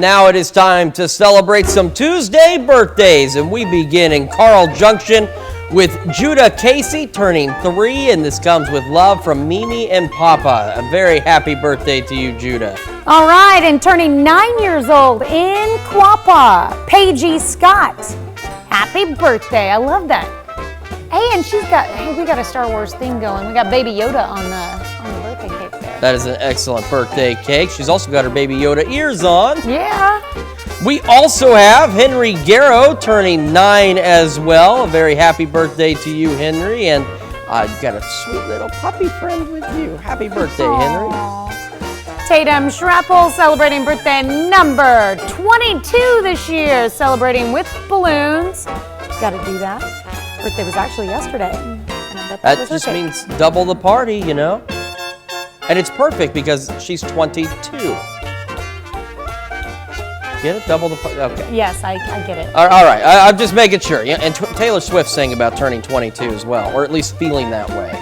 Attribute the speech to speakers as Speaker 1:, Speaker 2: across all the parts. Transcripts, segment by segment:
Speaker 1: Now it is time to celebrate some Tuesday birthdays, and we begin in Carl Junction with Judah Casey turning 3, and this comes with love from Mimi and Papa. A very happy birthday to you, Judah.
Speaker 2: All right, and turning 9 years old in Quappa, Paige Scott. Happy birthday! I love that. Hey, and we got a Star Wars theme going. We got Baby Yoda on the birthday cake there.
Speaker 1: That is an excellent birthday cake. She's also got her Baby Yoda ears on.
Speaker 2: Yeah.
Speaker 1: We also have Henry Garrow turning 9 as well. A very happy birthday to you, Henry. And I've got a sweet little puppy friend with you. Happy birthday, Henry.
Speaker 2: Tatum Schrappel celebrating birthday number 22 this year, celebrating with balloons. Got to do that. Birthday was actually yesterday. And I bet that was
Speaker 1: just
Speaker 2: okay.
Speaker 1: means double the party, you know? And it's perfect because she's 22. Get it? Double the party? Okay.
Speaker 2: Yes, I get it.
Speaker 1: All right. I'm just making sure. Yeah, and Taylor Swift sang about turning 22 as well, or at least feeling that way.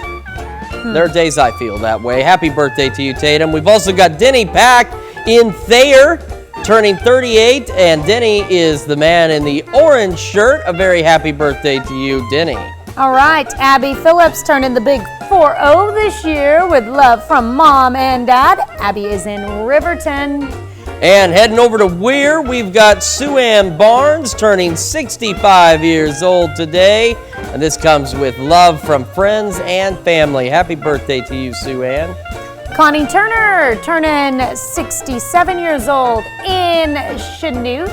Speaker 1: There are days I feel that way. Happy birthday to you, Tatum. We've also got Denny Pack in Thayer, turning 38, and Denny is the man in the orange shirt. A very happy birthday to you, Denny.
Speaker 2: All right, Abby Phillips turning the big 4-0 this year with love from Mom and Dad. Abby is in Riverton.
Speaker 1: And heading over to Weir, we've got Sue Ann Barnes turning 65 years old today. And this comes with love from friends and family. Happy birthday to you, Sue Ann.
Speaker 2: Connie Turner turning 67 years old in Chanute.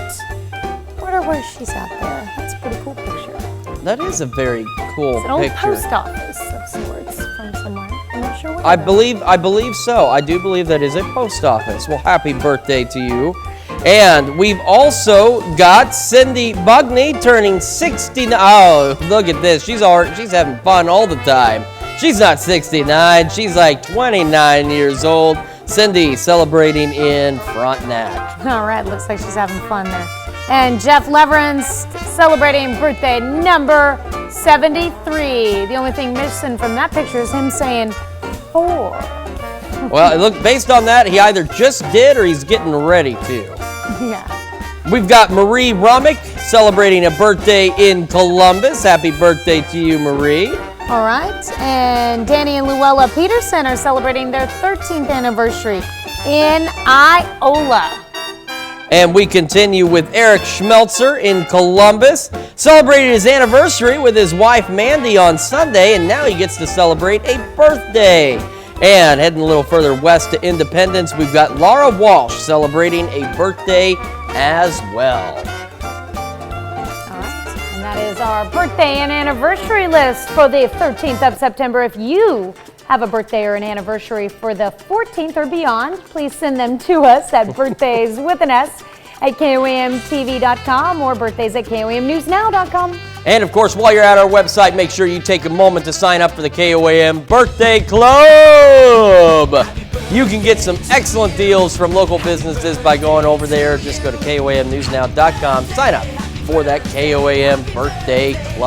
Speaker 2: Wonder where she's at there. That's a pretty cool picture.
Speaker 1: That is a very cool
Speaker 2: It's an old
Speaker 1: picture.
Speaker 2: post office of sorts from somewhere. I'm not sure where.
Speaker 1: I believe so. I do believe that is a post office. Well, happy birthday to you. And we've also got Cindy Bugney turning 69. Oh, look at this. She's having fun all the time. She's not 69. She's like 29 years old. Cindy celebrating in Frontenac.
Speaker 2: All right, looks like she's having fun there. And Jeff Leverance celebrating birthday number 73. The only thing missing from that picture is him saying 4.
Speaker 1: Well, look, based on that, he either just did or he's getting ready to.
Speaker 2: Yeah.
Speaker 1: We've got Marie Rummick celebrating a birthday in Columbus. Happy birthday to you, Marie.
Speaker 2: All right, and Danny and Luella Peterson are celebrating their 13th anniversary in Iola.
Speaker 1: And we continue with Eric Schmelzer in Columbus, celebrating his anniversary with his wife Mandy on Sunday, and now he gets to celebrate a birthday. And heading a little further west to Independence, we've got Laura Walsh celebrating a birthday as well.
Speaker 2: That is our birthday and anniversary list for the 13th of September. If you have a birthday or an anniversary for the 14th or beyond, please send them to us at birthdays with an S at KOAMTV.com or birthdays at KOAMNewsNow.com.
Speaker 1: And of course, while you're at our website, make sure you take a moment to sign up for the KOAM Birthday Club. You can get some excellent deals from local businesses by going over there. Just go to KOAMNewsNow.com, sign up for that KOAM Birthday Club.